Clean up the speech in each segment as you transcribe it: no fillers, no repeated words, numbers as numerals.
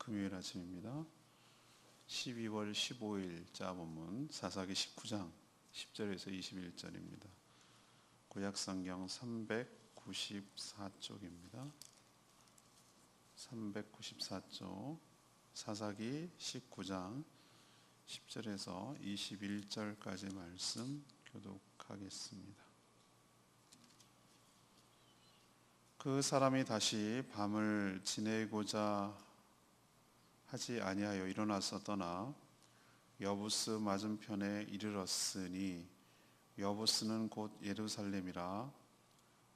금요일 아침입니다. 12월 15일자 본문 사사기 19장 10절에서 21절입니다. 구약성경 394쪽입니다. 394쪽 사사기 19장 10절에서 21절까지 말씀 교독하겠습니다. 그 사람이 다시 밤을 지내고자 하지 아니하여 일어나서 떠나 여부스 맞은편에 이르렀으니 여부스는 곧 예루살렘이라.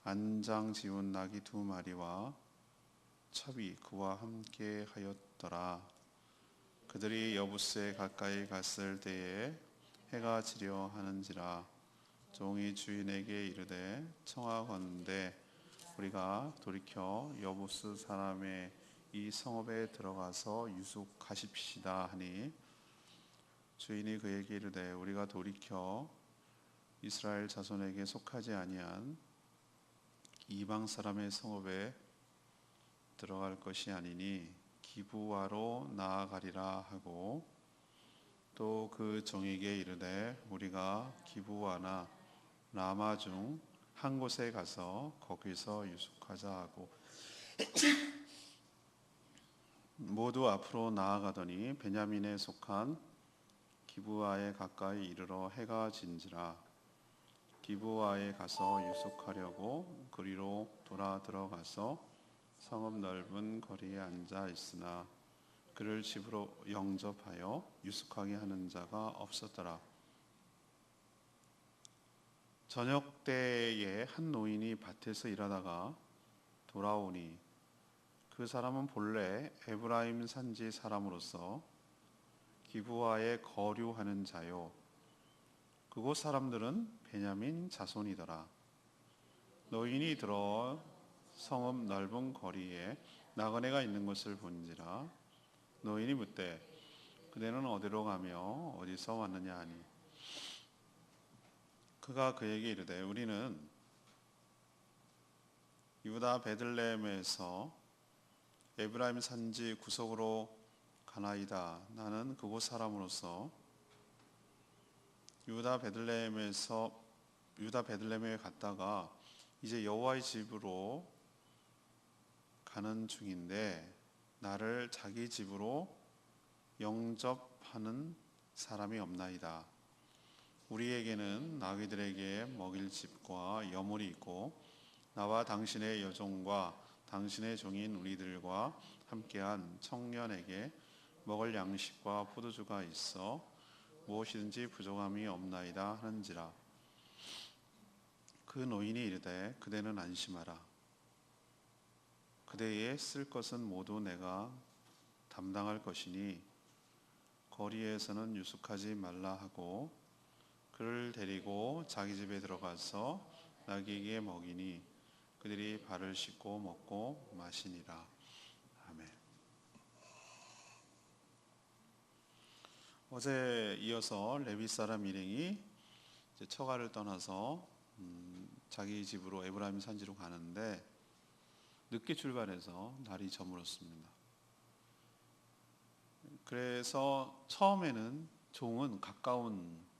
안장 지운 나귀 2마리와 첩이 그와 함께 하였더라. 그들이 여부스에 가까이 갔을 때에 해가 지려 하는지라. 종이 주인에게 이르되 청하건대 우리가 돌이켜 여부스 사람의 이 성읍에 들어가서 유숙하십시다 하니, 주인이 그에게 이르되 우리가 돌이켜 이스라엘 자손에게 속하지 아니한 이방 사람의 성읍에 들어갈 것이 아니니 기브아로 나아가리라 하고, 또 그 종에게 이르되 우리가 기브아나 라마 중 한 곳에 가서 거기서 유숙하자 하고 모두 앞으로 나아가더니 베냐민에 속한 기브아에 가까이 이르러 해가 진지라. 기브아에 가서 유숙하려고 그리로 돌아 들어가서 성읍 넓은 거리에 앉아 있으나 그를 집으로 영접하여 유숙하게 하는 자가 없었더라. 저녁 때에 한 노인이 밭에서 일하다가 돌아오니, 그 사람은 본래 에브라임 산지 사람으로서 기브아에 거류하는 자요, 그곳 사람들은 베냐민 자손이더라. 노인이 들어 성읍 넓은 거리에 나그네가 있는 것을 본지라. 노인이 묻되 그대는 어디로 가며 어디서 왔느냐 하니, 그가 그에게 이르되 우리는 유다 베들레헴에서 에브라임 산지 구석으로 가나이다. 나는 그곳 사람으로서 유다 베들레헴에 갔다가 이제 여호와의 집으로 가는 중인데 나를 자기 집으로 영접하는 사람이 없나이다. 우리에게는 나귀들에게 먹일 집과 여물이 있고 나와 당신의 여종과 당신의 종인 우리들과 함께한 청년에게 먹을 양식과 포도주가 있어 무엇이든지 부족함이 없나이다 하는지라. 그 노인이 이르되 그대는 안심하라. 그대의 쓸 것은 모두 내가 담당할 것이니 거리에서는 유숙하지 말라 하고, 그를 데리고 자기 집에 들어가서 나귀에게 먹이니 그들이 발을 씻고 먹고 마시니라. 아멘. 어제 이어서 레위 사람 일행이 이제 처가를 떠나서 자기 집으로 에브라임 산지로 가는데 늦게 출발해서 날이 저물었습니다. 그래서 처음에는 종은 가까운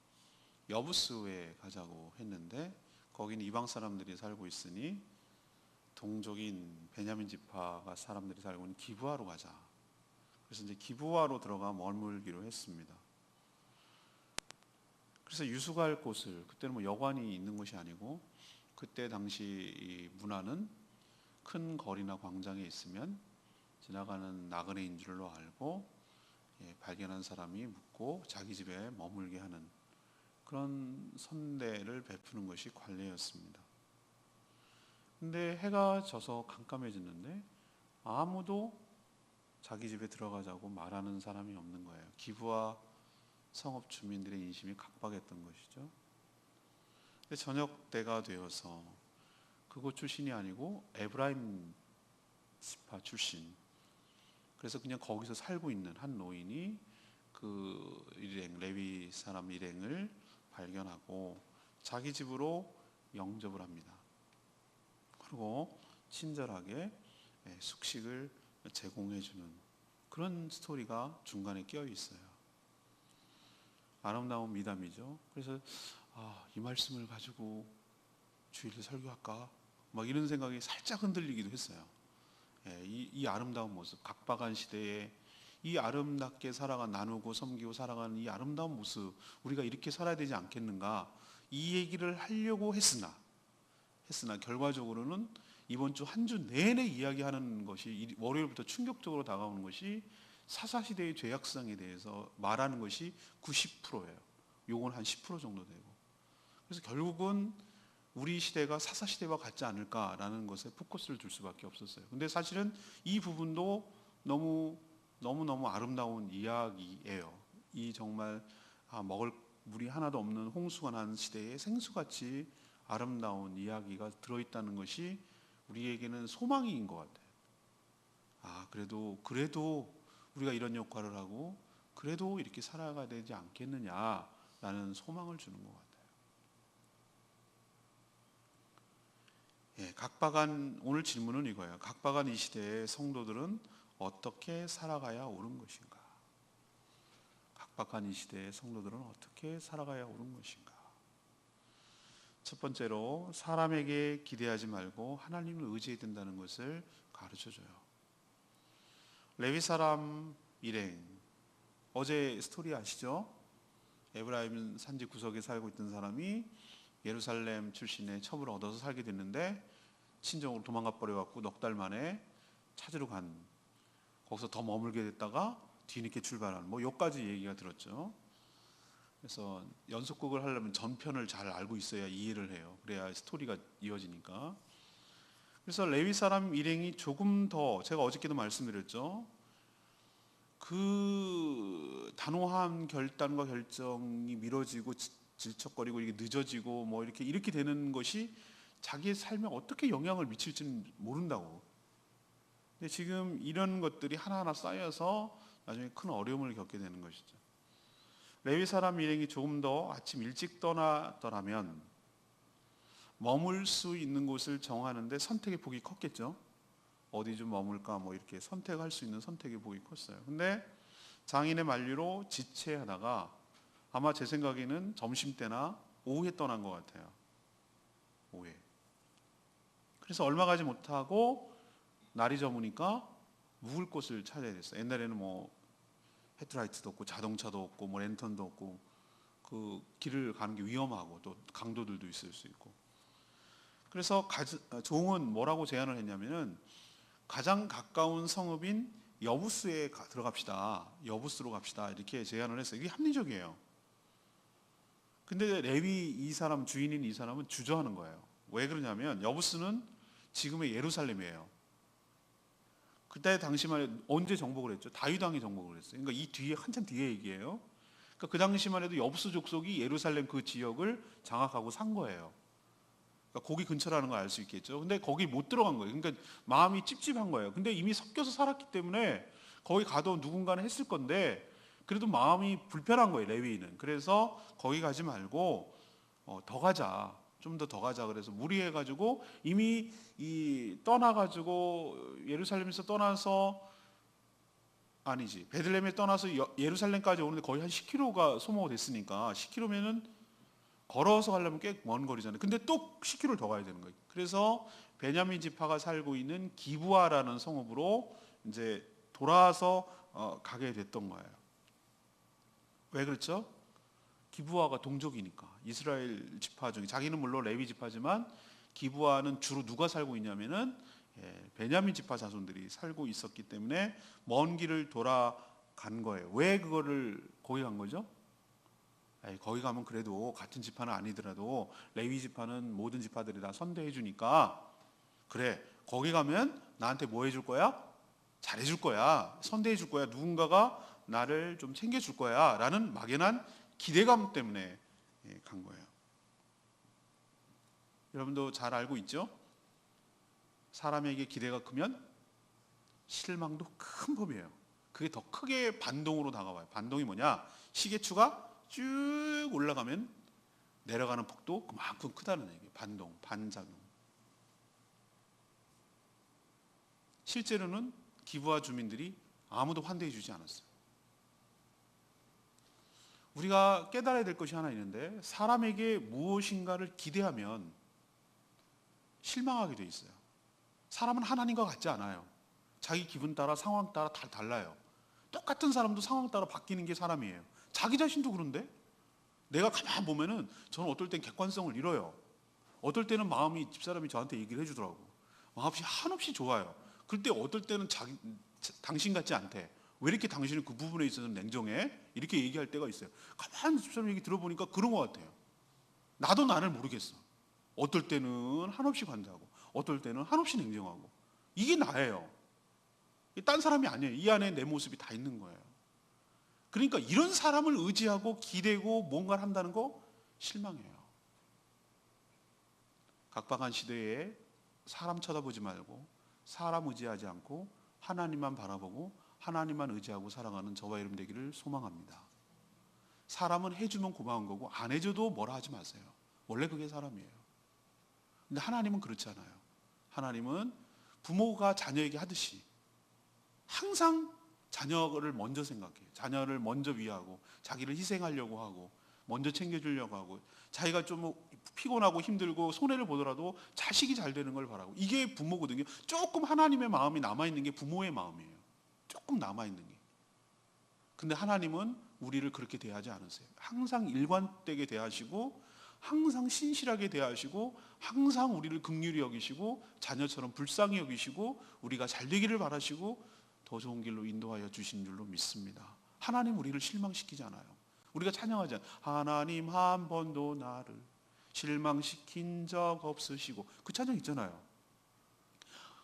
여부스에 가자고 했는데 거기는 이방 사람들이 살고 있으니 동족인 베냐민 지파가 사람들이 살고 있는 기브아로 가자. 그래서 이제 기브아로 들어가 머물기로 했습니다. 그래서 유숙할 곳을, 그때는 뭐 여관이 있는 것이 아니고 그때 당시 이 문화는 큰 거리나 광장에 있으면 지나가는 나그네인 줄로 알고 발견한 사람이 묻고 자기 집에 머물게 하는 그런 선대를 베푸는 것이 관례였습니다. 근데 해가 져서 깜깜해졌는데 아무도 자기 집에 들어가자고 말하는 사람이 없는 거예요. 기브아 성읍 주민들의 인심이 각박했던 것이죠. 근데 저녁 때가 되어서 그곳 출신이 아니고 에브라임 지파 출신, 그래서 그냥 거기서 살고 있는 한 노인이 그 일행, 레위 사람 일행을 발견하고 자기 집으로 영접을 합니다. 그리고 친절하게 숙식을 제공해 주는 그런 스토리가 중간에 끼어 있어요. 아름다운 미담이죠. 그래서 이 말씀을 가지고 주일에 설교할까? 막 이런 생각이 살짝 흔들리기도 했어요. 이 아름다운 모습, 각박한 시대에 이 아름답게 살아가 나누고 섬기고 살아가는 이 아름다운 모습, 우리가 이렇게 살아야 되지 않겠는가? 이 얘기를 하려고 했으나 결과적으로는 이번 주 한 주 내내 이야기하는 것이 월요일부터 충격적으로 다가오는 것이 사사시대의 죄악성에 대해서 말하는 것이 90%예요. 요건 한 10% 정도 되고. 그래서 결국은 우리 시대가 사사시대와 같지 않을까라는 것에 포커스를 둘 수밖에 없었어요. 근데 사실은 이 부분도 너무너무 아름다운 이야기예요. 이 정말 먹을 물이 하나도 없는 홍수가 난 시대에 생수같이 아름다운 이야기가 들어있다는 것이 우리에게는 소망인 것 같아요. 그래도 우리가 이런 역할을 하고 그래도 이렇게 살아가야 되지 않겠느냐라는 소망을 주는 것 같아요. 오늘 질문은 이거예요. 각박한 이 시대의 성도들은 어떻게 살아가야 옳은 것인가? 각박한 이 시대의 성도들은 어떻게 살아가야 옳은 것인가? 첫 번째로 사람에게 기대하지 말고 하나님을 의지해야 된다는 것을 가르쳐줘요. 레위 사람 일행, 어제 스토리 아시죠? 에브라임 산지 구석에 살고 있던 사람이 예루살렘 출신의 첩을 얻어서 살게 됐는데 친정으로 도망가 버려갖고 넉 달 만에 찾으러 거기서 더 머물게 됐다가 뒤늦게 출발한 여기까지 얘기가 들었죠. 그래서 연속극을 하려면 전편을 잘 알고 있어야 이해를 해요. 그래야 스토리가 이어지니까. 그래서 레위 사람 일행이 조금 더, 제가 어저께도 말씀드렸죠. 그 단호한 결단과 결정이 미뤄지고 질척거리고 이게 늦어지고 이렇게 되는 것이 자기의 삶에 어떻게 영향을 미칠지는 모른다고. 근데 지금 이런 것들이 하나하나 쌓여서 나중에 큰 어려움을 겪게 되는 것이죠. 레위 사람 일행이 조금 더 아침 일찍 떠나더라면 머물 수 있는 곳을 정하는데 선택의 폭이 컸겠죠. 어디 좀 머물까 이렇게 선택할 수 있는 선택의 폭이 컸어요. 근데 장인의 만류로 지체하다가 아마 제 생각에는 점심때나 오후에 떠난 것 같아요. 오후에. 그래서 얼마 가지 못하고 날이 저무니까 묵을 곳을 찾아야 됐어요. 옛날에는 헤드라이트도 없고 자동차도 없고 랜턴도 없고 그 길을 가는 게 위험하고 또 강도들도 있을 수 있고. 그래서 종은 뭐라고 제안을 했냐면은 가장 가까운 성읍인 여부스에 들어갑시다. 여부스로 갑시다. 이렇게 제안을 했어요. 이게 합리적이에요. 근데 레위 주인인 이 사람은 주저하는 거예요. 왜 그러냐면 여부스는 지금의 예루살렘이에요. 그때 당시만 해도 언제 정복을 했죠? 다윗 왕이 정복을 했어요. 그러니까 이 뒤에 한참 뒤에 얘기예요. 그러니까 그 당시만 해도 여부스 족속이 예루살렘 그 지역을 장악하고 산 거예요. 그러니까 거기 근처라는 걸 알 수 있겠죠. 근데 거기 못 들어간 거예요. 그러니까 마음이 찝찝한 거예요. 근데 이미 섞여서 살았기 때문에 거기 가도 누군가는 했을 건데 그래도 마음이 불편한 거예요, 레위인은. 그래서 거기 가지 말고 더 가자. 좀 더 가자. 그래서 무리해가지고 이미 떠나가지고 예루살렘에서 떠나서 베들레헴에 떠나서 예루살렘까지 오는데 거의 한 10km가 소모가 됐으니까 10km면은 걸어서 가려면 꽤 먼 거리잖아요. 근데 또 10km를 더 가야 되는 거예요. 그래서 베냐민 지파가 살고 있는 기브아라는 성읍으로 이제 돌아서 가게 됐던 거예요. 왜 그렇죠? 기브아가 동족이니까 이스라엘 지파 중에 자기는 물론 레위 지파지만 기브아는 주로 누가 살고 있냐면은 베냐민 지파 자손들이 살고 있었기 때문에 먼 길을 돌아간 거예요. 왜 그거를 거기 간 거죠? 거기 가면 그래도 같은 지파는 아니더라도 레위 지파는 모든 지파들이 다 선대해 주니까 그래 거기 가면 나한테 뭐 해줄 거야? 잘해줄 거야. 선대해 줄 거야. 누군가가 나를 좀 챙겨줄 거야 라는 막연한 기대감 때문에 간 거예요. 여러분도 잘 알고 있죠? 사람에게 기대가 크면 실망도 큰 법이에요. 그게 더 크게 반동으로 다가와요. 반동이 뭐냐? 시계추가 쭉 올라가면 내려가는 폭도 그만큼 크다는 얘기예요. 반동, 반작용. 실제로는 기브아 주민들이 아무도 환대해 주지 않았어요. 우리가 깨달아야 될 것이 하나 있는데, 사람에게 무엇인가를 기대하면 실망하게 돼 있어요. 사람은 하나님과 같지 않아요. 자기 기분 따라 상황 따라 다 달라요. 똑같은 사람도 상황 따라 바뀌는 게 사람이에요. 자기 자신도 그런데 내가 가만 보면은 저는 어떨 땐 객관성을 잃어요. 어떨 때는 마음이 집사람이 저한테 얘기를 해주더라고. 마음이 한없이 좋아요. 그럴 때 어떨 때는 당신 같지 않대. 왜 이렇게 당신은 그 부분에 있어서 냉정해? 이렇게 얘기할 때가 있어요. 가만히 집사람 얘기 들어보니까 그런 것 같아요. 나도 나를 모르겠어. 어떨 때는 한없이 관대하고 어떨 때는 한없이 냉정하고. 이게 나예요. 딴 사람이 아니에요. 이 안에 내 모습이 다 있는 거예요. 그러니까 이런 사람을 의지하고 기대고 뭔가를 한다는 거 실망해요. 각박한 시대에 사람 쳐다보지 말고 사람 의지하지 않고 하나님만 바라보고 하나님만 의지하고 살아가는 저와 여러분 되기를 소망합니다. 사람은 해주면 고마운 거고 안 해줘도 뭐라 하지 마세요. 원래 그게 사람이에요. 근데 하나님은 그렇지 않아요. 하나님은 부모가 자녀에게 하듯이 항상 자녀를 먼저 생각해요. 자녀를 먼저 위하고 자기를 희생하려고 하고 먼저 챙겨주려고 하고 자기가 좀 피곤하고 힘들고 손해를 보더라도 자식이 잘 되는 걸 바라고. 이게 부모거든요. 조금 하나님의 마음이 남아있는 게 부모의 마음이에요. 조금 남아있는 게. 근데 하나님은 우리를 그렇게 대하지 않으세요. 항상 일관되게 대하시고 항상 신실하게 대하시고 항상 우리를 긍휼히 여기시고 자녀처럼 불쌍히 여기시고 우리가 잘 되기를 바라시고 더 좋은 길로 인도하여 주신 줄로 믿습니다. 하나님 우리를 실망시키지 않아요. 우리가 찬양하지 않아요. 하나님 한 번도 나를 실망시킨 적 없으시고, 그 찬양 있잖아요.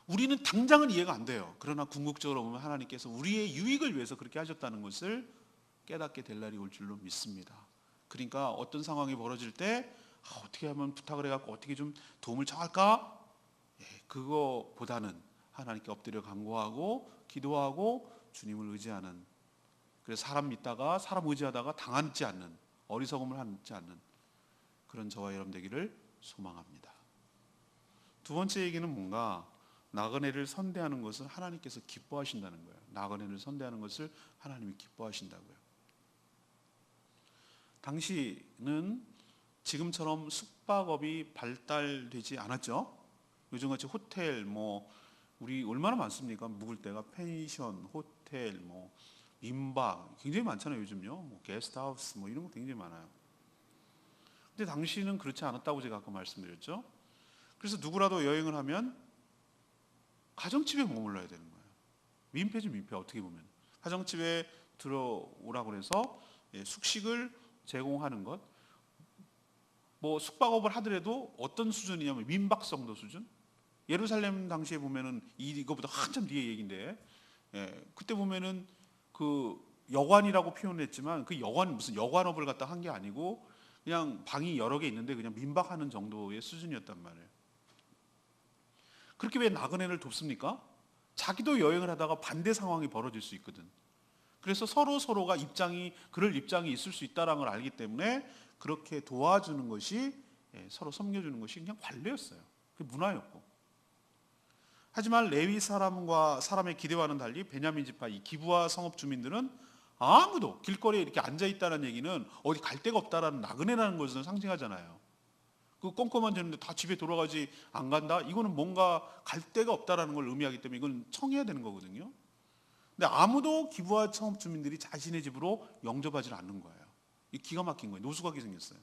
우리는 당장은 이해가 안 돼요. 그러나 궁극적으로 보면 하나님께서 우리의 유익을 위해서 그렇게 하셨다는 것을 깨닫게 될 날이 올 줄로 믿습니다. 그러니까 어떤 상황이 벌어질 때 어떻게 하면 부탁을 해갖고 어떻게 좀 도움을 청할까? 그거보다는 하나님께 엎드려 간구하고 기도하고 주님을 의지하는, 그래서 사람 믿다가 사람 의지하다가 당하지 않는, 어리석음을 하지 않는 그런 저와 여러분 되기를 소망합니다. 두 번째 얘기는 뭔가 나그네를 선대하는 것을 하나님께서 기뻐하신다는 거예요. 나그네를 선대하는 것을 하나님이 기뻐하신다고요. 당시는 지금처럼 숙박업이 발달되지 않았죠. 요즘같이 호텔 우리 얼마나 많습니까? 묵을 때가 펜션, 호텔, 민박 굉장히 많잖아요. 요즘요. 게스트하우스 이런 거 굉장히 많아요. 근데 당시는 그렇지 않았다고 제가 아까 말씀드렸죠. 그래서 누구라도 여행을 하면 가정집에 머물러야 되는 거예요. 민폐죠, 민폐. 어떻게 보면 가정집에 들어오라고 해서 숙식을 제공하는 것. 숙박업을 하더라도 어떤 수준이냐면 민박성도 수준. 예루살렘 당시에 보면은 이거보다 한참 뒤에 얘기인데, 그때 보면은 그 여관이라고 표현했지만 그 여관 무슨 여관업을 갖다 한 게 아니고 그냥 방이 여러 개 있는데 그냥 민박하는 정도의 수준이었단 말이에요. 그렇게 왜 나그네를 돕습니까? 자기도 여행을 하다가 반대 상황이 벌어질 수 있거든. 그래서 서로가 그럴 입장이 있을 수 있다는 걸 알기 때문에 그렇게 도와주는 것이, 서로 섬겨주는 것이 그냥 관례였어요. 그게 문화였고. 하지만 레위 사람과 사람의 기대와는 달리 베냐민 지파 이 기브아 성읍 주민들은 아무도 길거리에 이렇게 앉아 있다는 얘기는 어디 갈 데가 없다라는 나그네라는 것을 상징하잖아요. 그 꼼꼼한 저는데 다 집에 돌아가지 안 간다? 이거는 뭔가 갈 데가 없다라는 걸 의미하기 때문에 이건 청해야 되는 거거든요. 근데 아무도 기브아 성읍 주민들이 자신의 집으로 영접하지 않는 거예요. 이 기가 막힌 거예요. 노숙하게 생겼어요.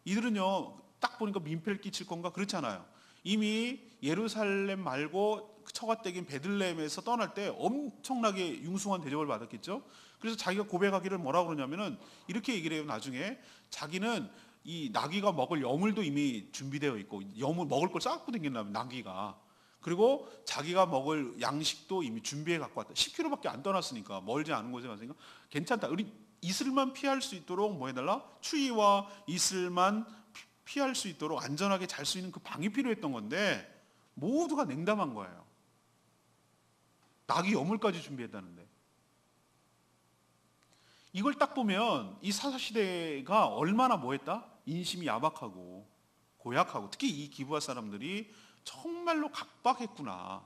이들은요, 딱 보니까 민폐를 끼칠 건가? 그렇지 않아요. 이미 예루살렘 말고 처갓댁인 베들레헴에서 떠날 때 엄청나게 융숭한 대접을 받았겠죠. 그래서 자기가 고백하기를 뭐라고 그러냐면은 이렇게 얘기를 해요. 나중에 자기는 이 나귀가 먹을 여물도 이미 준비되어 있고, 여물 먹을 걸 싸갖고 다닌다면 나귀가, 그리고 자기가 먹을 양식도 이미 준비해 갖고 왔다. 10km밖에 안 떠났으니까, 멀지 않은 곳에 갔으니까 괜찮다. 우리 이슬만 피할 수 있도록 뭐 해달라? 추위와 이슬만 피할 수 있도록 안전하게 잘 수 있는 그 방이 필요했던 건데 모두가 냉담한 거예요. 나귀 여물까지 준비했다는데. 이걸 딱 보면 이 사사시대가 얼마나 뭐했다? 인심이 야박하고 고약하고, 특히 이 기브아 사람들이 정말로 각박했구나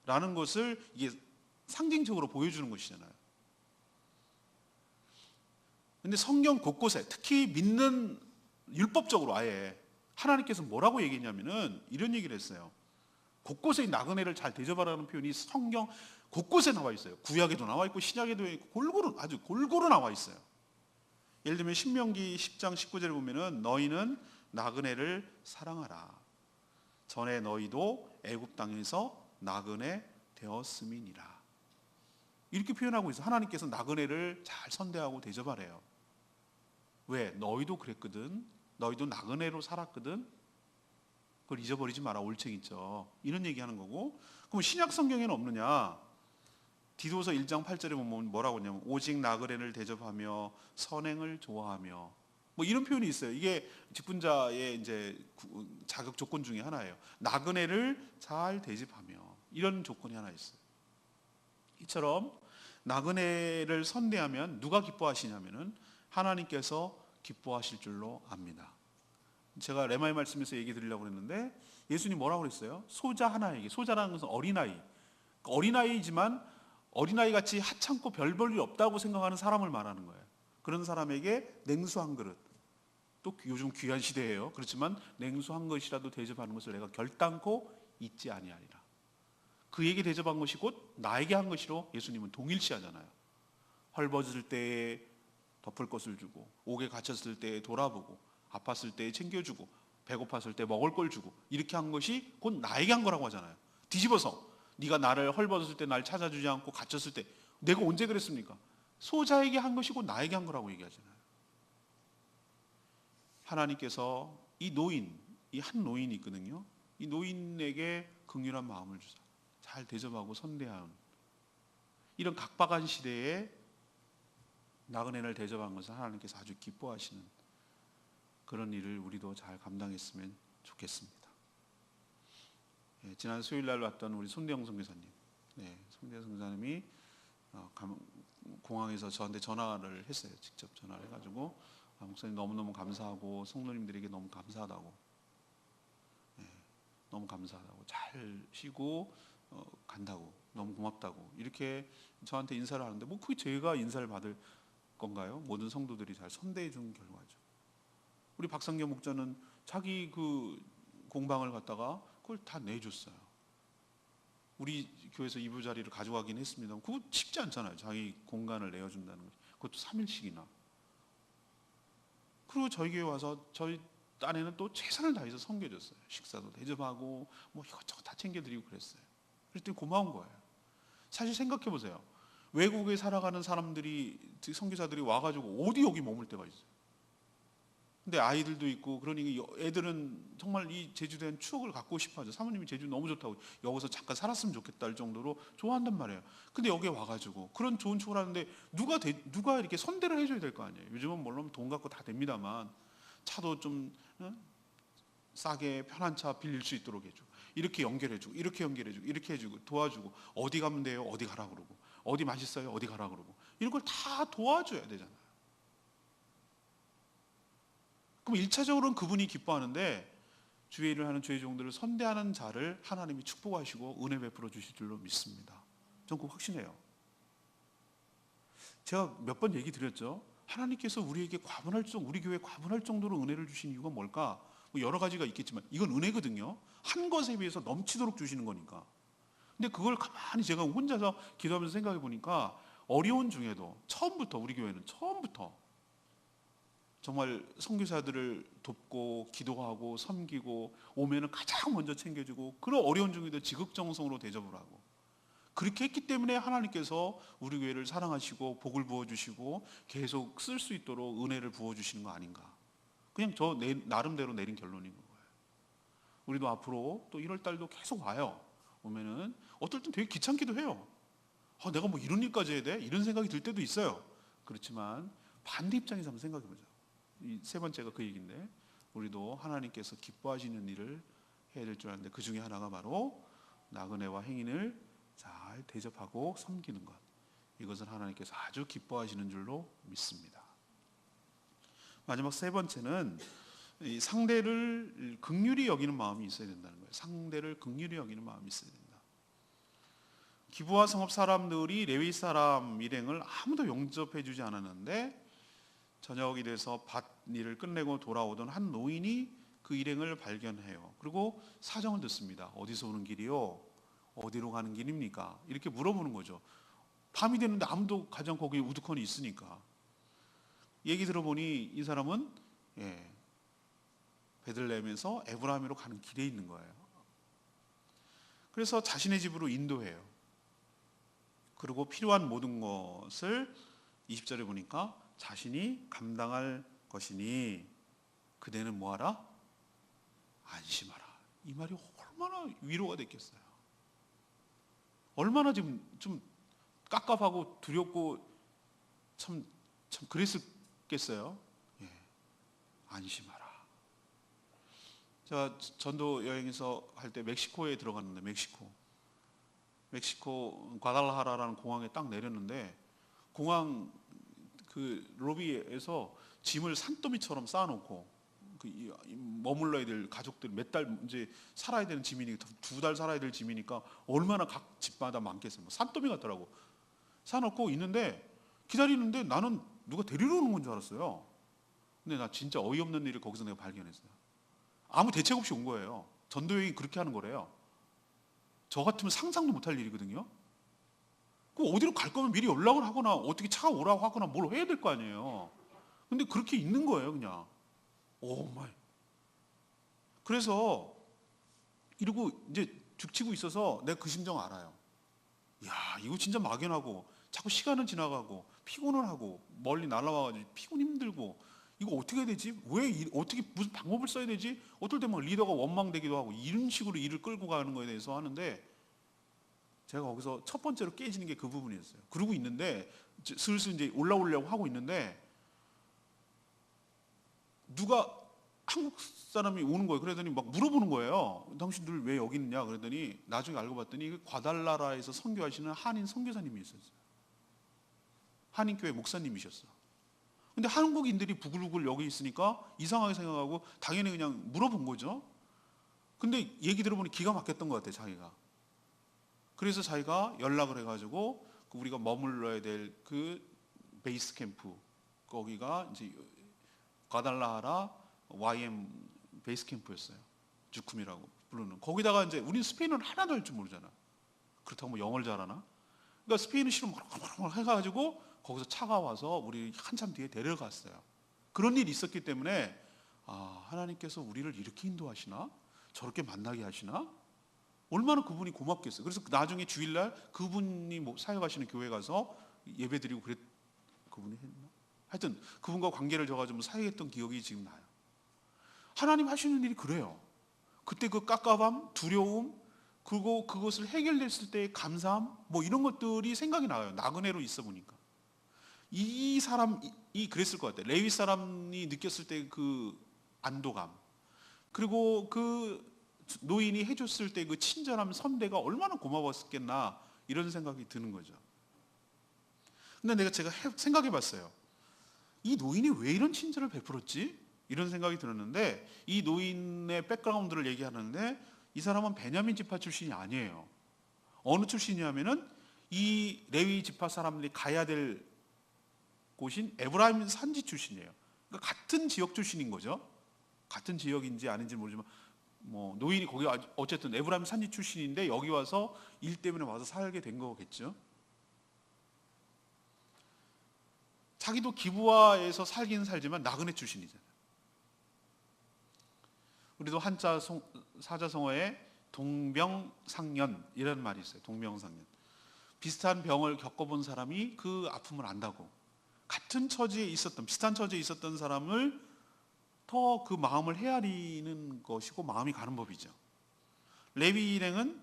라는 것을 이게 상징적으로 보여주는 것이잖아요. 근데 성경 곳곳에 특히 믿는 율법적으로 아예 하나님께서 뭐라고 얘기했냐면은 이런 얘기를 했어요. 곳곳에 나그네를 잘 대접하라는 표현이 성경 곳곳에 나와 있어요. 구약에도 나와 있고 신약에도 있고 골고루 아주 골고루 나와 있어요. 예를 들면 신명기 10장 19절에 보면은 너희는 나그네를 사랑하라. 전에 너희도 애굽 땅에서 나그네 되었음이니라. 이렇게 표현하고 있어요. 하나님께서 나그네를 잘 선대하고 대접하래요. 왜? 너희도 그랬거든. 너희도 나그네로 살았거든. 그걸 잊어버리지 마라. 올챙이죠. 이런 얘기하는 거고. 그럼 신약 성경에는 없느냐? 디도서 1장 8절에 보면 뭐라고 하냐면 오직 나그네를 대접하며 선행을 좋아하며 뭐 이런 표현이 있어요. 이게 직분자의 이제 자격 조건 중에 하나예요. 나그네를 잘 대접하며 이런 조건이 하나 있어요. 이처럼 나그네를 선대하면 누가 기뻐하시냐면은 하나님께서 기뻐하실 줄로 압니다. 제가 레마의 말씀에서 얘기 드리려고 했는데 예수님 뭐라고 그랬어요? 소자 하나에게, 소자라는 것은 어린아이, 어린아이지만 어린아이 같이 하찮고 별 볼 일 없다고 생각하는 사람을 말하는 거예요. 그런 사람에게 냉수 한 그릇, 또 요즘 귀한 시대예요. 그렇지만 냉수 한 것이라도 대접하는 것을 내가 결단코 잊지 아니하리라. 그에게 대접한 것이 곧 나에게 한 것이로 예수님은 동일시하잖아요. 헐벗을 때에 덮을 것을 주고, 옥에 갇혔을 때에 돌아보고, 아팠을 때에 챙겨주고, 배고팠을 때 먹을 걸 주고, 이렇게 한 것이 곧 나에게 한 거라고 하잖아요. 뒤집어서 네가 나를 헐벗을 때 날 찾아주지 않고 갇혔을 때 내가 언제 그랬습니까? 소자에게 한 것이 곧 나에게 한 거라고 얘기하잖아요. 하나님께서 이 노인, 이 한 노인이 있거든요. 이 노인에게 긍휼한 마음을 주사 잘 대접하고 선대하는 이런 각박한 시대에 나그네를 대접한 것을 하나님께서 아주 기뻐하시는 그런 일을 우리도 잘 감당했으면 좋겠습니다. 지난 수요일 날 왔던 우리 손대영 선교사님, 손대영 선교사님이 공항에서 저한테 전화를 했어요. 직접 전화를 해가지고 목사님 너무너무 감사하고 성도님들에게 너무 감사하다고, 너무 감사하다고, 잘 쉬고 간다고, 너무 고맙다고 이렇게 저한테 인사를 하는데 뭐 그게 제가 인사를 받을 건가요? 모든 성도들이 잘 선대해 준 결과죠. 우리 박상경 목자는 자기 그 공방을 갖다가 그걸 다 내줬어요. 우리 교회에서 이부자리를 가져가긴 했습니다. 그거 쉽지 않잖아요. 자기 공간을 내어준다는 것. 그것도 3일씩이나. 그리고 저희 교회 와서 저희 딴에는 또 최선을 다해서 섬겨줬어요. 식사도 대접하고 뭐 이것저것 다 챙겨드리고 그랬어요. 그랬더니 고마운 거예요. 사실 생각해 보세요. 외국에 살아가는 사람들이, 선교사들이 와가지고 어디 여기 머물 때가 있어요. 근데 아이들도 있고 그러니 애들은 정말 이 제주도에 대한 추억을 갖고 싶어하죠. 사모님이 제주 너무 좋다고 여기서 잠깐 살았으면 좋겠다 할 정도로 좋아한단 말이에요. 근데 여기에 와가지고 그런 좋은 추억을 하는데 누가 이렇게 선대를 해줘야 될 거 아니에요. 요즘은 물론 돈 갖고 다 됩니다만 차도 좀 싸게 편한 차 빌릴 수 있도록 해주고 이렇게 연결해주고 이렇게 연결해주고 이렇게 해주고 도와주고 어디 가면 돼요? 어디 가라 그러고 어디 맛있어요? 어디 가라 그러고 이런 걸 다 도와줘야 되잖아요. 그럼 1차적으로는 그분이 기뻐하는데 주의 일을 하는 주의 종들을 선대하는 자를 하나님이 축복하시고 은혜 베풀어 주실 줄로 믿습니다. 저는 그거 확신해요. 제가 몇 번 얘기 드렸죠. 하나님께서 우리에게 우리 교회에 과분할 정도로 은혜를 주신 이유가 뭘까? 뭐 여러 가지가 있겠지만 이건 은혜거든요. 한 것에 비해서 넘치도록 주시는 거니까. 근데 그걸 가만히 제가 혼자서 기도하면서 생각해 보니까 어려운 중에도 우리 교회는 처음부터 정말 선교사들을 돕고 기도하고 섬기고 오면은 가장 먼저 챙겨주고 그런 어려운 중에도 지극정성으로 대접을 하고 그렇게 했기 때문에 하나님께서 우리 교회를 사랑하시고 복을 부어주시고 계속 쓸 수 있도록 은혜를 부어주시는 거 아닌가. 그냥 나름대로 내린 결론인 거예요. 우리도 앞으로 또 1월 달도 계속 와요. 오면은 어떨 땐 되게 귀찮기도 해요. 내가 뭐 이런 일까지 해야 돼? 이런 생각이 들 때도 있어요. 그렇지만 반대 입장에서 한번 생각해 보자. 이 세 번째가 그 얘기인데 우리도 하나님께서 기뻐하시는 일을 해야 될 줄 아는데 그 중에 하나가 바로 나그네와 행인을 잘 대접하고 섬기는 것. 이것을 하나님께서 아주 기뻐하시는 줄로 믿습니다. 마지막 세 번째는 이 상대를 긍휼히 여기는 마음이 있어야 된다는 거예요. 상대를 긍휼히 여기는 마음이 있어야 된다. 기브와 성읍 사람들이 레위 사람 일행을 아무도 용접해 주지 않았는데 저녁이 돼서 밭 일을 끝내고 돌아오던 한 노인이 그 일행을 발견해요. 그리고 사정을 듣습니다. 어디서 오는 길이요? 어디로 가는 길입니까? 이렇게 물어보는 거죠. 밤이 됐는데 아무도 가지 않고 거기 우두커니 있으니까. 얘기 들어보니 이 사람은 베들레헴에서 에브라임으로 가는 길에 있는 거예요. 그래서 자신의 집으로 인도해요. 그리고 필요한 모든 것을 20절에 보니까 자신이 감당할 것이니 그대는 뭐하라? 안심하라. 이 말이 얼마나 위로가 됐겠어요. 얼마나 지금 좀 깝깝하고 두렵고 참 그랬겠어요. 안심하라. 제가 전도 여행에서 할 때 멕시코에 들어갔는데 멕시코 과달라하라라는 공항에 딱 내렸는데 공항 그 로비에서 짐을 산더미처럼 쌓아놓고 머물러야 될 가족들 몇 달 이제 살아야 되는 짐이니까 2달 살아야 될 짐이니까 얼마나 각 집마다 많겠어요. 산더미 같더라고. 쌓아놓고 있는데 기다리는데 나는 누가 데리러 오는 건 줄 알았어요. 근데 나 진짜 어이없는 일을 거기서 내가 발견했어요. 아무 대책 없이 온 거예요. 전도 여행이 그렇게 하는 거래요. 저 같으면 상상도 못할 일이거든요. 그 어디로 갈 거면 미리 연락을 하거나 어떻게 차가 오라고 하거나 뭘 해야 될 거 아니에요. 근데 그렇게 있는 거예요, 그냥. 오 마이. 그래서 이러고 이제 죽치고 있어서 내가 그 심정 알아요. 야, 이거 진짜 막연하고 자꾸 시간은 지나가고 피곤을 하고 멀리 날아와가지고 피곤 힘들고 이거 어떻게 해야 되지? 어떻게 무슨 방법을 써야 되지? 어떨 때 막 리더가 원망되기도 하고 이런 식으로 일을 끌고 가는 거에 대해서 하는데 제가 거기서 첫 번째로 깨지는 게 그 부분이었어요. 그러고 있는데 슬슬 이제 올라오려고 하고 있는데 누가 한국 사람이 오는 거예요. 그러더니 막 물어보는 거예요. 당신들 왜 여기 있냐? 그러더니 나중에 알고 봤더니 과달라라에서 선교하시는 한인 선교사님이 있었어요. 한인교회 목사님이셨어. 근데 한국인들이 부글부글 여기 있으니까 이상하게 생각하고 당연히 그냥 물어본 거죠. 근데 얘기 들어보니 기가 막혔던 것 같아요, 자기가. 그래서 자기가 연락을 해가지고 우리가 머물러야 될 그 베이스 캠프 거기가 이제 과달라하라 YM 베이스 캠프였어요. 주쿰이라고 부르는. 거기다가 이제 우린 스페인어를 하나도 할 줄 모르잖아. 그렇다고 뭐 영어를 잘하나? 그러니까 스페인어 시로 해가지고 거기서 차가 와서 우리 한참 뒤에 데려갔어요. 그런 일이 있었기 때문에 하나님께서 우리를 이렇게 인도하시나? 저렇게 만나게 하시나? 얼마나 그분이 고맙겠어요. 그래서 나중에 주일날 그분이 사역하시는 교회 가서 예배드리고 그분이 했나? 하여튼 그분과 관계를 져가지고 사역했던 기억이 지금 나요. 하나님 하시는 일이 그래요. 그때 그 깝깝함, 두려움, 그리고 그것을 해결됐을 때의 감사함, 뭐 이런 것들이 생각이 나요. 나그네로 있어 보니까. 이 사람이 그랬을 것 같아요. 레위 사람이 느꼈을 때 그 안도감, 그리고 그 노인이 해줬을 때 그 친절함, 선대가 얼마나 고마웠겠나 이런 생각이 드는 거죠. 근데 제가 생각해 봤어요. 이 노인이 왜 이런 친절을 베풀었지? 이런 생각이 들었는데 이 노인의 백그라운드를 얘기하는데 이 사람은 베냐민 지파 출신이 아니에요. 어느 출신이냐면은 이 레위 지파 사람들이 가야 될 곳인 에브라임 산지 출신이에요. 그러니까 같은 지역 출신인 거죠. 같은 지역인지 아닌지 모르지만 뭐 노인이 거기 어쨌든 에브라임 산지 출신인데 여기 와서 일 때문에 와서 살게 된 거겠죠. 자기도 기브아에서 살긴 살지만 나그네 출신이잖아요. 우리도 한자 사자성어에 동병상련이라는 말이 있어요. 동병상련. 비슷한 병을 겪어본 사람이 그 아픔을 안다고. 같은 처지에 있었던, 비슷한 처지에 있었던 사람을 더 그 마음을 헤아리는 것이고 마음이 가는 법이죠. 레위 일행은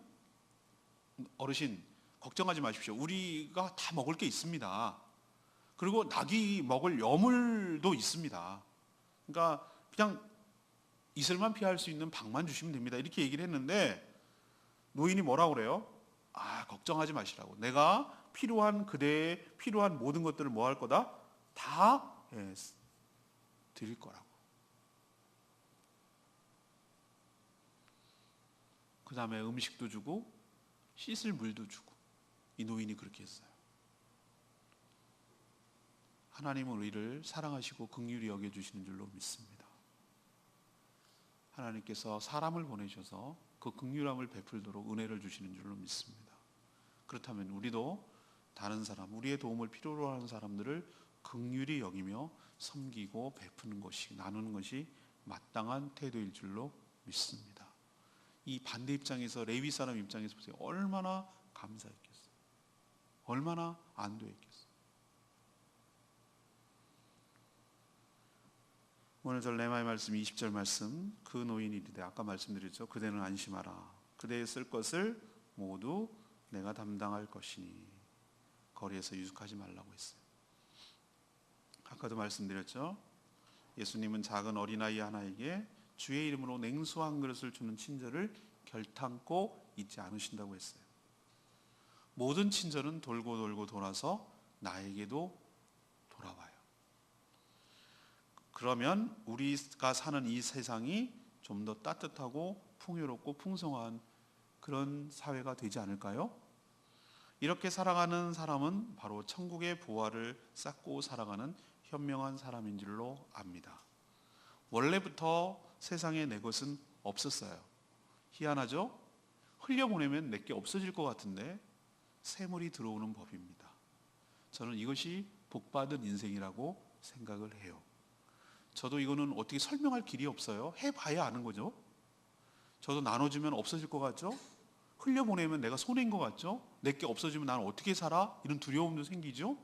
어르신 걱정하지 마십시오. 우리가 다 먹을 게 있습니다. 그리고 낙이 먹을 여물도 있습니다. 그러니까 그냥 이슬만 피할 수 있는 방만 주시면 됩니다. 이렇게 얘기를 했는데 노인이 뭐라고 그래요? 걱정하지 마시라고. 내가 필요한 그대의 필요한 모든 것들을 뭐 할 거다? 다 드릴 거라고. 그 다음에 음식도 주고 씻을 물도 주고 이 노인이 그렇게 했어요. 하나님은 우리를 사랑하시고 긍휼히 여겨주시는 줄로 믿습니다. 하나님께서 사람을 보내셔서 그 긍휼함을 베풀도록 은혜를 주시는 줄로 믿습니다. 그렇다면 우리도 다른 사람, 우리의 도움을 필요로 하는 사람들을 긍휼히 여기며 섬기고 베푸는 것이, 나누는 것이 마땅한 태도일 줄로 믿습니다. 이 반대 입장에서, 레위 사람 입장에서 보세요. 얼마나 감사했겠어요. 얼마나 안도했겠어요. 오늘 절 레마의 말씀 20절 말씀, 그 노인이 이르되, 아까 말씀드렸죠. 그대는 안심하라. 그대의 쓸 것을 모두 내가 담당할 것이니 거리에서 유숙하지 말라고 했어요. 아까도 말씀드렸죠. 예수님은 작은 어린아이 하나에게 주의 이름으로 냉수 한 그릇을 주는 친절을 결탄코 잊지 않으신다고 했어요. 모든 친절은 돌고 돌고 돌아서 나에게도 돌아와요. 그러면 우리가 사는 이 세상이 좀 더 따뜻하고 풍요롭고 풍성한 그런 사회가 되지 않을까요? 이렇게 살아가는 사람은 바로 천국의 보화를 쌓고 살아가는 현명한 사람인 줄로 압니다. 원래부터 세상에 내 것은 없었어요. 희한하죠? 흘려보내면 내게 없어질 것 같은데 세물이 들어오는 법입니다. 저는 이것이 복받은 인생이라고 생각을 해요. 저도 이거는 어떻게 설명할 길이 없어요. 해봐야 아는 거죠. 저도 나눠주면 없어질 것 같죠? 흘려보내면 내가 손해인 것 같죠? 내게 없어지면 나는 어떻게 살아? 이런 두려움도 생기죠.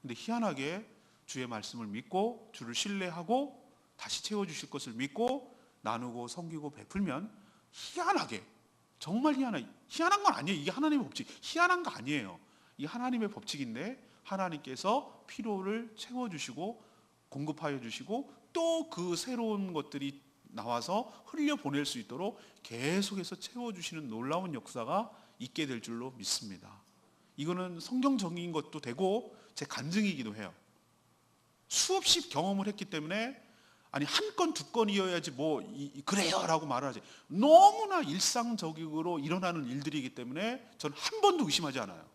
근데 희한하게 주의 말씀을 믿고 주를 신뢰하고 다시 채워주실 것을 믿고 나누고 섬기고 베풀면 희한하게, 정말 희한한 건 아니에요. 이게 하나님의 법칙. 희한한 거 아니에요. 이 하나님의 법칙인데 하나님께서 필요를 채워주시고 공급하여 주시고 또 그 새로운 것들이 나와서 흘려보낼 수 있도록 계속해서 채워주시는 놀라운 역사가 있게 될 줄로 믿습니다. 이거는 성경적인 것도 되고 제 간증이기도 해요. 수없이 경험을 했기 때문에, 아니 한 건 두 건이어야지 뭐 그래요 라고 말을 하지, 너무나 일상적으로 일어나는 일들이기 때문에 저는 한 번도 의심하지 않아요.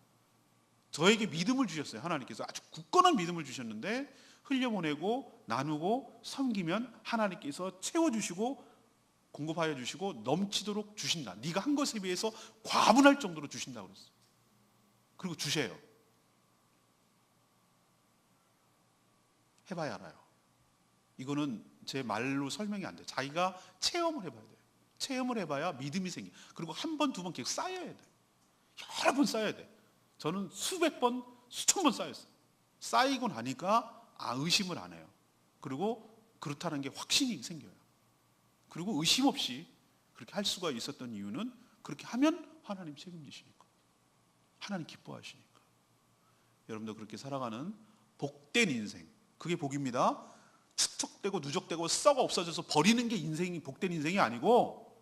저에게 믿음을 주셨어요. 하나님께서 아주 굳건한 믿음을 주셨는데 흘려보내고 나누고 섬기면 하나님께서 채워주시고 공급하여 주시고 넘치도록 주신다. 네가 한 것에 비해서 과분할 정도로 주신다고 그랬어요. 그리고 주세요. 해봐야 알아요. 이거는 제 말로 설명이 안 돼요. 자기가 체험을 해봐야 돼요. 체험을 해봐야 믿음이 생겨요. 그리고 한 번, 두 번 계속 쌓여야 돼요. 여러 번 쌓여야 돼요. 저는 수백 번, 수천 번 쌓였어요. 쌓이고 나니까 의심을 안 해요. 그리고 그렇다는 게 확신이 생겨요. 그리고 의심 없이 그렇게 할 수가 있었던 이유는 그렇게 하면 하나님 책임지시니까, 하나님 기뻐하시니까. 여러분도 그렇게 살아가는 복된 인생, 그게 복입니다. 축적되고 누적되고 썩어 없어져서 버리는 게 인생이 복된 인생이 아니고,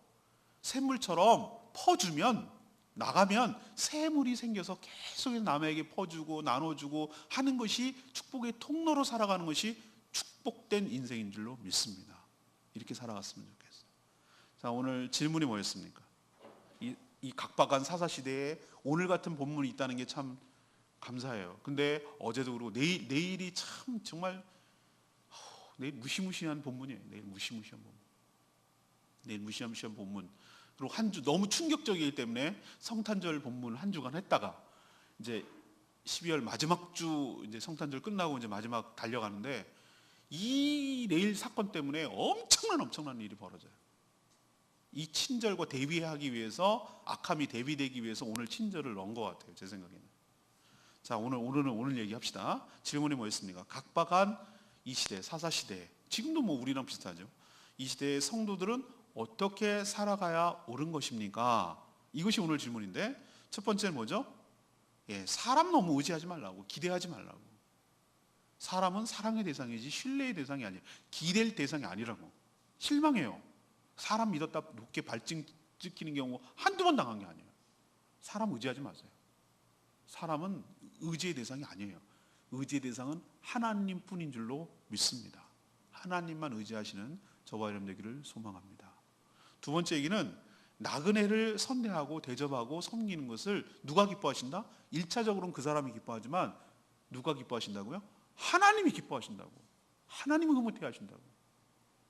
샘물처럼 퍼주면, 나가면 새물이 생겨서 계속 남에게 퍼주고 나눠주고 하는 것이 축복의 통로로 살아가는 것이 축복된 인생인 줄로 믿습니다. 이렇게 살아갔으면 좋겠어요. 자, 오늘 질문이 뭐였습니까? 이 각박한 사사시대에 오늘 같은 본문이 있다는 게 참 감사해요. 근데 어제도 그러고 내일이 참 정말 내일 무시무시한 본문이에요. 내일 무시무시한 본문. 그리고 한 주 너무 충격적이기 때문에 성탄절 본문을 한 주간 했다가 이제 12월 마지막 주 이제 성탄절 끝나고 이제 마지막 달려가는데, 이 내일 사건 때문에 엄청난 일이 벌어져요. 이 친절과 대비하기 위해서, 악함이 대비되기 위해서 오늘 친절을 넣은 것 같아요. 제 생각에는. 자, 오늘 얘기합시다. 질문이 뭐였습니까? 각박한 이 시대, 사사시대, 지금도 뭐 우리랑 비슷하죠. 이 시대의 성도들은 어떻게 살아가야 옳은 것입니까? 이것이 오늘 질문인데, 첫 번째는 뭐죠? 사람 너무 의지하지 말라고, 기대하지 말라고. 사람은 사랑의 대상이지 신뢰의 대상이 아니에요. 기댈 대상이 아니라고. 실망해요. 사람 믿었다 높게 발등 찍히는 경우 한두 번 당한 게 아니에요. 사람 의지하지 마세요. 사람은 의지의 대상이 아니에요. 의지의 대상은 하나님뿐인 줄로 믿습니다. 하나님만 의지하시는 저와 여러분 되기를 소망합니다. 두 번째 얘기는 나그네를 선대하고 대접하고 섬기는 것을 누가 기뻐하신다? 1차적으로는 그 사람이 기뻐하지만 누가 기뻐하신다고요? 하나님이 기뻐하신다고. 하나님은 흐뭇해 하신다고.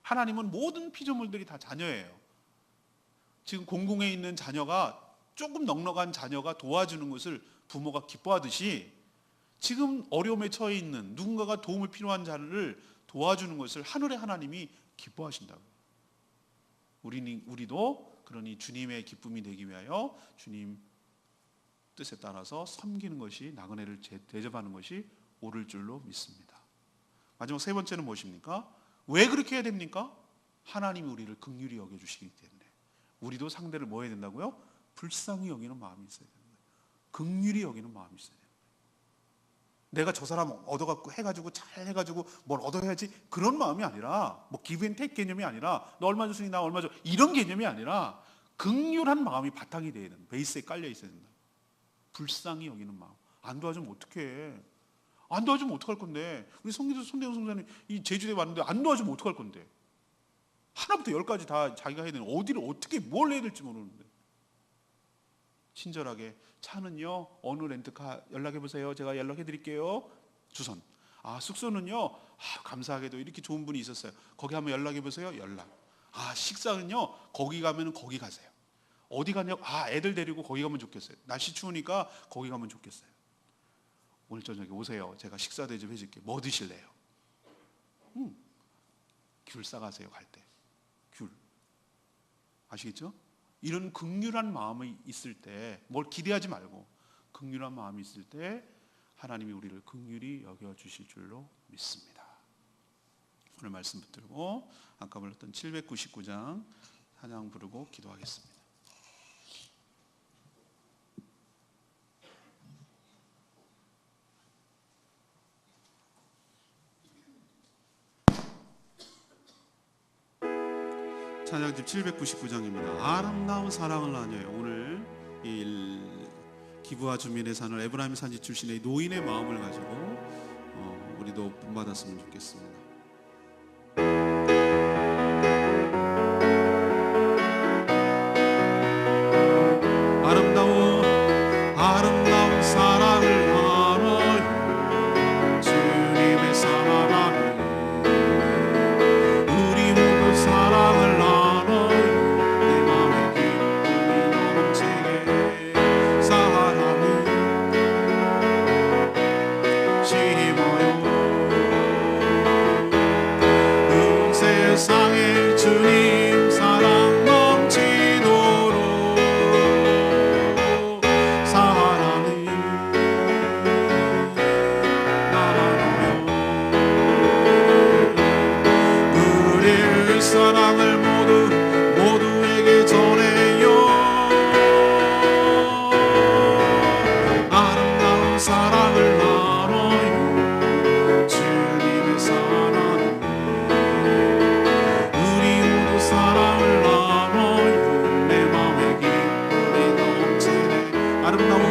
하나님은 모든 피조물들이 다 자녀예요. 지금 공공에 있는 자녀가, 조금 넉넉한 자녀가 도와주는 것을 부모가 기뻐하듯이, 지금 어려움에 처해 있는 누군가가 도움을 필요한 자를 도와주는 것을 하늘의 하나님이 기뻐하신다고. 우리도 그러니 주님의 기쁨이 되기 위하여 주님 뜻에 따라서 섬기는 것이, 나그네를 대접하는 것이 옳을 줄로 믿습니다. 마지막 세 번째는 무엇입니까? 왜 그렇게 해야 됩니까? 하나님이 우리를 긍휼히 여겨주시기 때문에. 우리도 상대를 뭐 해야 된다고요? 불쌍히 여기는 마음이 있어야 되는 거예요. 긍휼히 여기는 마음이 있어야 돼요. 내가 저 사람 얻어갖고 해가지고 잘 해가지고 뭘 얻어야지, 그런 마음이 아니라, 뭐 기브 앤 테이크 개념이 아니라, 너 얼마 줬으니 나 얼마 줘, 이런 개념이 아니라 긍휼한 마음이 바탕이 돼야 된다. 베이스에 깔려 있어야 된다. 불쌍히 여기는 마음. 안 도와주면 어떡해? 안 도와주면 어떡할 건데? 우리 손대웅 성사님 이 제주도에 왔는데 안 도와주면 어떡할 건데? 하나부터 열까지 다 자기가 해야 되는, 어디를 어떻게 뭘 해야 될지 모르는데. 친절하게, 차는요 어느 렌트카 연락해 보세요. 제가 연락해 드릴게요. 주선. 숙소는요, 감사하게도 이렇게 좋은 분이 있었어요. 거기 한번 연락해 보세요. 연락. 식사는요 거기 가면은 거기 가세요. 어디 가냐고, 애들 데리고 거기 가면 좋겠어요. 날씨 추우니까 거기 가면 좋겠어요. 오늘 저녁에 오세요. 제가 식사 대접 해줄게요. 뭐 드실래요? 귤 싸가세요. 갈 때 귤. 아시겠죠? 이런 긍휼한 마음이 있을 때, 뭘 기대하지 말고 긍휼한 마음이 있을 때 하나님이 우리를 긍휼히 여겨주실 줄로 믿습니다. 오늘 말씀 붙들고 아까 불렀던 799장 찬양 부르고 기도하겠습니다. 찬양집 799장입니다. 아름다운 사랑을 나뉘어요. 오늘 이 기브와 주민의 산을 에브라임 산지 출신의 노인의 마음을 가지고 우리도 본받았으면 좋겠습니다. 아름다운 사랑을 나눠요. 주님의 사랑이 우리 모두 사랑을 나눠요. 내 맘에 기쁨이 넘치게 사랑을 심어요. 온 세상에 주님 사랑 넘치도록 사랑을 나눠요. 우리의 사랑을 모두에게 전해요. 아름다운 사랑을 나눠요. 주님의 사랑을 우리 모두 사랑을 나눠요. 내 맘에 기쁨이 넘치네. 아름다운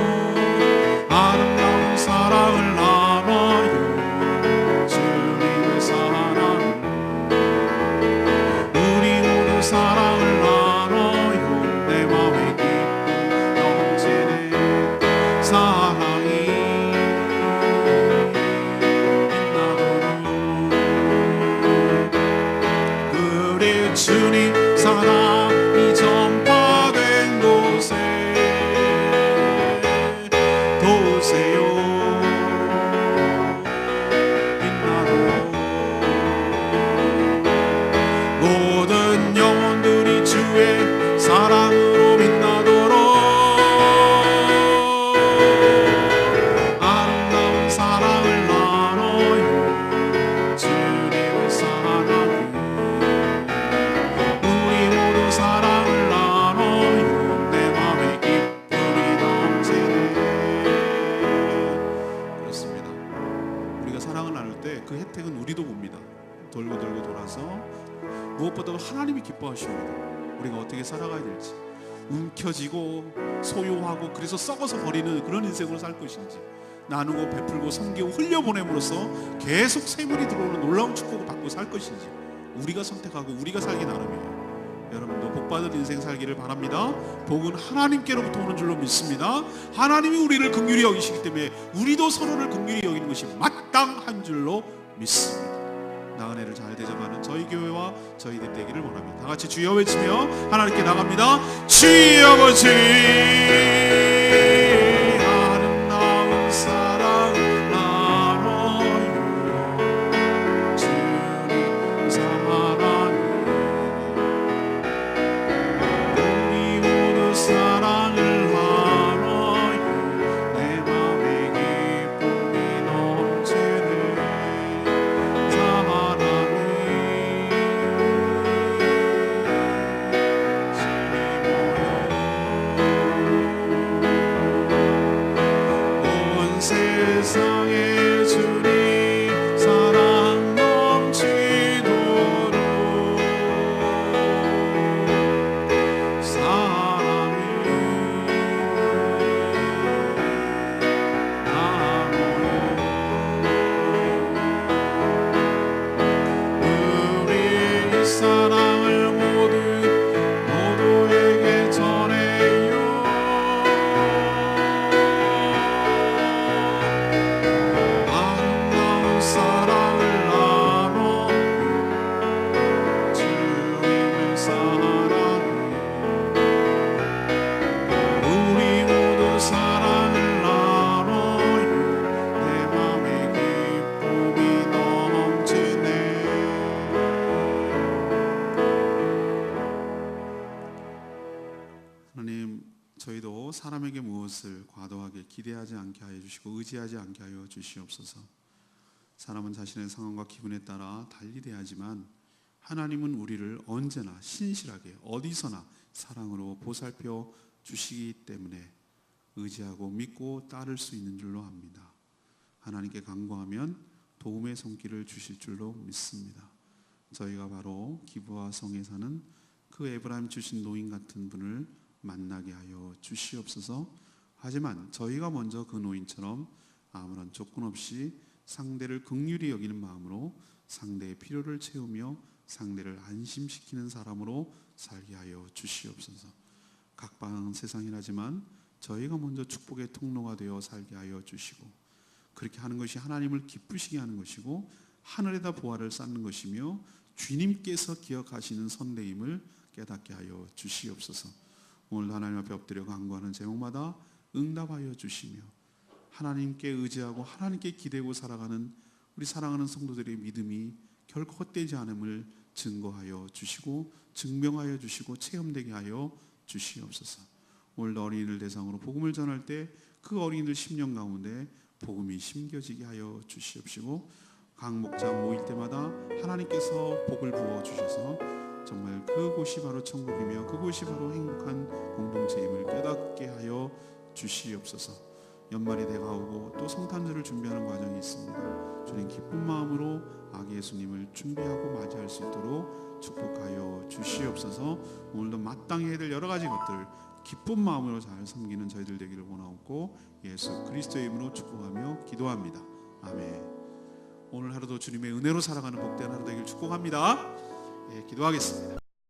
사랑을 나눠요. 주님의 사랑을 우리 모두 사랑을 나눠요. 내 맘에 기쁨 넘치네. 사랑이 빛나도록 우리 주님 사랑이 전파된 곳에 도우세요. 빛나도록 모든 영혼들이 주의 사랑으로 빛나도록 아름다운 사랑을 나눠요. 주님의 사랑을 우리 모두 사랑을 나눠요. 내 맘에 기쁨이 넘치네. 그렇습니다. 우리가 사랑을 나눌 때 그 혜택은 우리도 봅니다. 돌고 돌아서 무엇보다도 하나님이 기뻐하십니다. 우리가 어떻게 살아가야 될지, 움켜쥐고 소유하고 그래서 썩어서 버리는 그런 인생으로 살 것인지, 나누고 베풀고 섬기고 흘려보냄으로써 계속 세물이 들어오는 놀라운 축복을 받고 살 것인지, 우리가 선택하고 우리가 살기 나름이에요. 여러분도 복받은 인생 살기를 바랍니다. 복은 하나님께로부터 오는 줄로 믿습니다. 하나님이 우리를 긍휼히 여기시기 때문에 우리도 서로를 긍휼히 여기는 것이 마땅한 줄로 믿습니다. 나은혜를 잘 대접하는 저희 교회와 저희들 되기를 원합니다. 다 같이 주여 외치며 하나님께 나갑니다. 주여 아버지 아름다운 사랑 나눠요. 주님 사랑해 우리 모두 사랑을 나눠요. 내 맘에 기쁨이 넘치네. 세상에 주님 사랑 넘치도록 사랑이 나눠요. 우리 이 사랑을 모두에게 전해요. 사랑을 나눠 주님을 사랑해 우리 모두 사랑을 나눠요. 내 맘에 기쁨이 넘치네. 하나님, 저희도 사람에게 무엇을 과도하게 기대하지 않게 하여 주시고 의지하지 않게 하여 주시옵소서. 사람은 자신의 상황과 기분에 따라 달리 대하지만 하나님은 우리를 언제나 신실하게 어디서나 사랑으로 보살펴 주시기 때문에 의지하고 믿고 따를 수 있는 줄로 압니다. 하나님께 간구하면 도움의 손길을 주실 줄로 믿습니다. 저희가 바로 기부와 성에 사는 그 에브라임 주신 노인 같은 분을 만나게 하여 주시옵소서. 하지만 저희가 먼저 그 노인처럼 아무런 조건 없이 상대를 긍휼히 여기는 마음으로 상대의 필요를 채우며 상대를 안심시키는 사람으로 살게 하여 주시옵소서. 각방한 세상이라지만 저희가 먼저 축복의 통로가 되어 살게 하여 주시고 그렇게 하는 것이 하나님을 기쁘시게 하는 것이고 하늘에다 보화를 쌓는 것이며 주님께서 기억하시는 선대임을 깨닫게 하여 주시옵소서. 오늘도 하나님 앞에 엎드려 간구하는 제목마다 응답하여 주시며 하나님께 의지하고 하나님께 기대고 살아가는 우리 사랑하는 성도들의 믿음이 결코 헛되지 않음을 증거하여 주시고 증명하여 주시고 체험되게 하여 주시옵소서. 오늘도 어린이들 대상으로 복음을 전할 때 그 어린이들 심령 가운데 복음이 심겨지게 하여 주시옵시고 각 목장 모일 때마다 하나님께서 복을 부어 주셔서 정말 그곳이 바로 천국이며 그곳이 바로 행복한 공동체임을 깨닫게 하여 주시옵소서. 연말이 돼가오고 또 성탄절을 준비하는 과정이 있습니다. 주님 기쁜 마음으로 아기 예수님을 준비하고 맞이할 수 있도록 축복하여 주시옵소서. 오늘도 마땅히 해야 될 여러 가지 것들 기쁜 마음으로 잘 섬기는 저희들 되기를 원하옵고 예수 그리스도의 이름으로 축복하며 기도합니다. 아멘. 오늘 하루도 주님의 은혜로 살아가는 복된 하루 되기를 축복합니다. 기도하겠습니다.